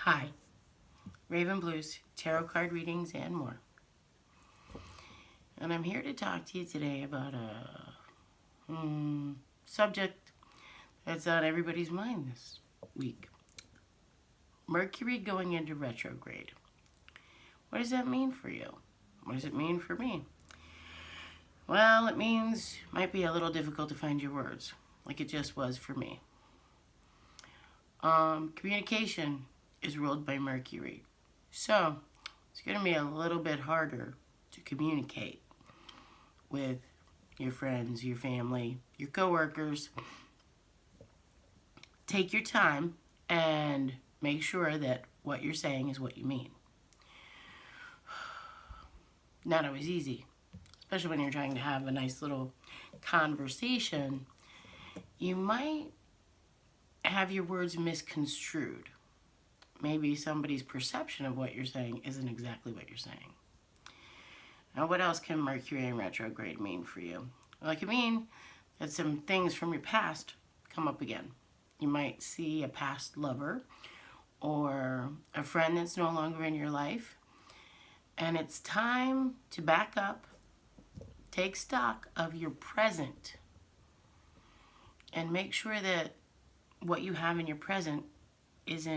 Hi, Raven Blues, tarot card readings, and more. And I'm here to talk to you today about a subject that's on everybody's mind this week. Mercury going into retrograde. What does that mean for you? What does it mean for me? Well, it means it might be a little difficult to find your words, like it just was for me. Communication is ruled by Mercury. So, it's going to be a little bit harder to communicate with your friends, your family, your coworkers. Take your time and make sure that what you're saying is what you mean. Not always easy, especially when you're trying to have a nice little conversation. You might have your words misconstrued. Maybe somebody's perception of what you're saying isn't exactly what you're saying. Now, what else can Mercury in retrograde mean for you? Well, it can mean that some things from your past come up again. You might see a past lover or a friend that's no longer in your life, and it's time to back up, take stock of your present, and make sure that what you have in your present is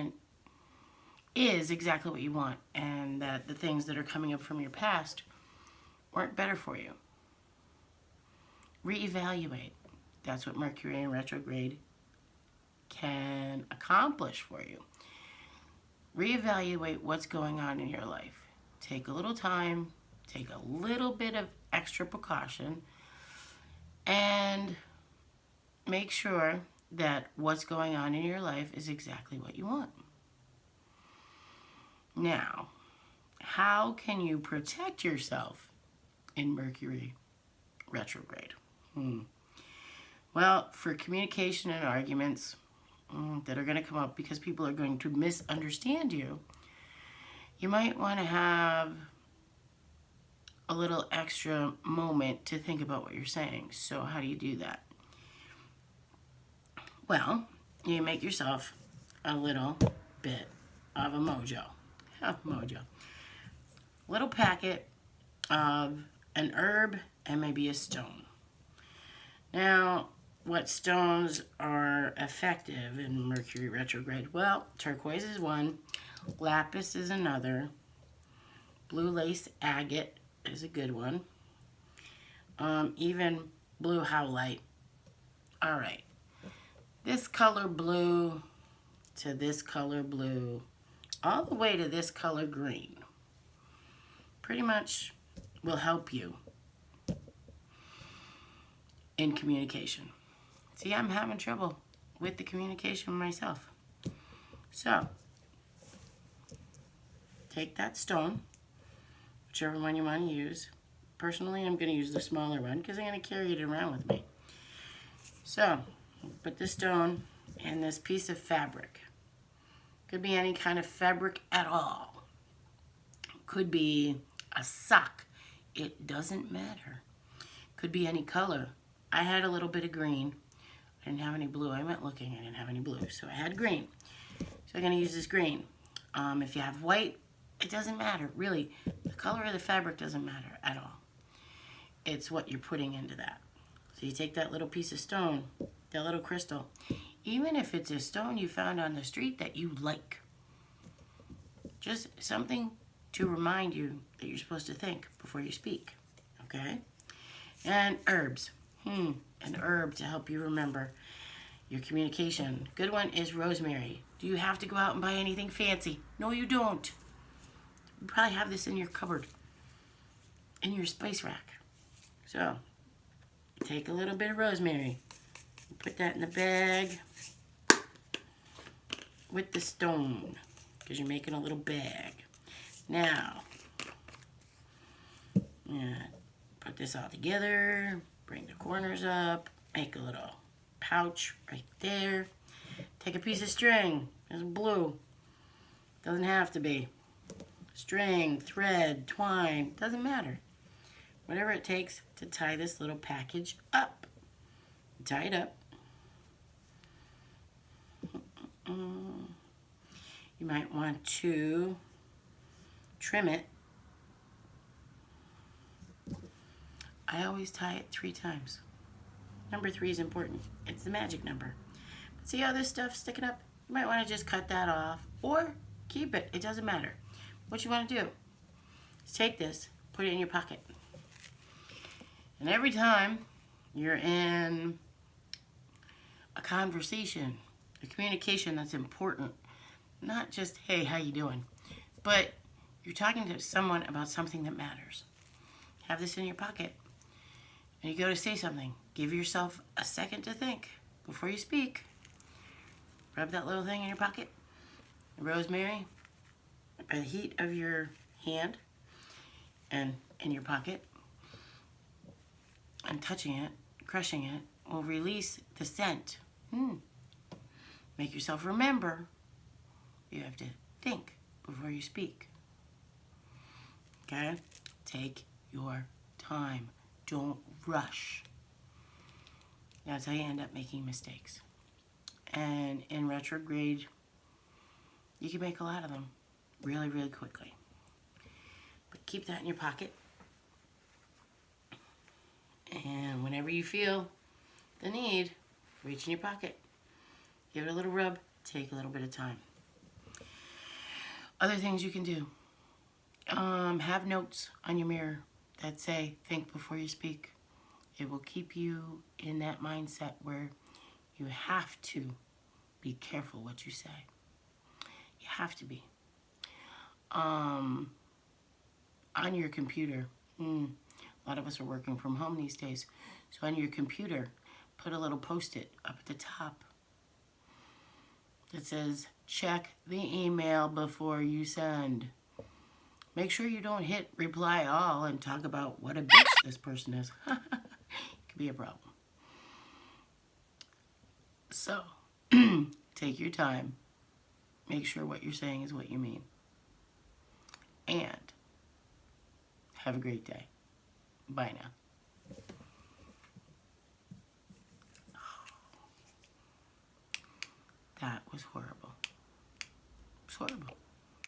exactly what you want, and that the things that are coming up from your past weren't better for you. Reevaluate. That's what Mercury in retrograde can accomplish for you. Reevaluate what's going on in your life. Take a little time, take a little bit of extra precaution, and make sure that what's going on in your life is exactly what you want. Now, how can you protect yourself in Mercury retrograde? Well, for communication and arguments that are going to come up because people are going to misunderstand you, you might want to have a little extra moment to think about what you're saying. So how do you do that? Well, you make yourself a little bit of a mojo. Little packet of an herb and maybe a stone. Now, what stones are effective in Mercury retrograde? Well, turquoise is one, lapis is another, blue lace agate is a good one, even blue howlite. All right, this color blue to this color blue, all the way to this color green, pretty much will help you in communication. See, I'm having trouble with the communication myself. So, take that stone, whichever one you want to use. Personally, I'm going to use the smaller one because I'm going to carry it around with me. So, put the stone in this piece of fabric. Could be any kind of fabric at all. Could be a sock. It doesn't matter. Could be any color. I had a little bit of green. I didn't have any blue. I went looking. I didn't have any blue. So I had green. So I'm going to use this green. If you have white, it doesn't matter. Really, the color of the fabric doesn't matter at all. It's what you're putting into that. So you take that little piece of stone, that little crystal, even if it's a stone you found on the street that you like. Just something to remind you that you're supposed to think before you speak. Okay? And herbs. An herb to help you remember your communication. Good one is rosemary. Do you have to go out and buy anything fancy? No, you don't. You probably have this in your cupboard, in your spice rack. So, take a little bit of rosemary, put that in the bag with the stone, because you're making a little bag. Now, put this all together, bring the corners up, make a little pouch right there. Take a piece of string, it's blue, doesn't have to be. String, thread, twine, doesn't matter. Whatever it takes to tie this little package up. Tie it up. You might want to trim it. I always tie it 3 times. Number 3 is important. It's the magic number. But see how this stuff's sticking up? You might want to just cut that off or keep it. It doesn't matter. What you want to do is take this, put it in your pocket. And every time you're in a conversation, a communication that's important, not just, hey, how you doing? But you're talking to someone about something that matters. Have this in your pocket. And you go to say something. Give yourself a second to think before you speak. Rub that little thing in your pocket. Rosemary, by the heat of your hand and in your pocket, and touching it, crushing it, will release the scent. Make yourself remember you have to think before you speak. Okay? Take your time. Don't rush. That's how you end up making mistakes. And in retrograde, you can make a lot of them really, really quickly. But keep that in your pocket. And whenever you feel the need, reach in your pocket. Give it a little rub. Take a little bit of time. Other things you can do. Have notes on your mirror that say, think before you speak. It will keep you in that mindset where you have to be careful what you say. You have to be. On your computer, a lot of us are working from home these days. So on your computer, put a little post-it up at the top that says, check the email before you send. Make sure you don't hit reply all and talk about what a bitch this person is. It could be a problem. So, take your time. Make sure what you're saying is what you mean. And have a great day. Bye now. That was horrible. It's horrible.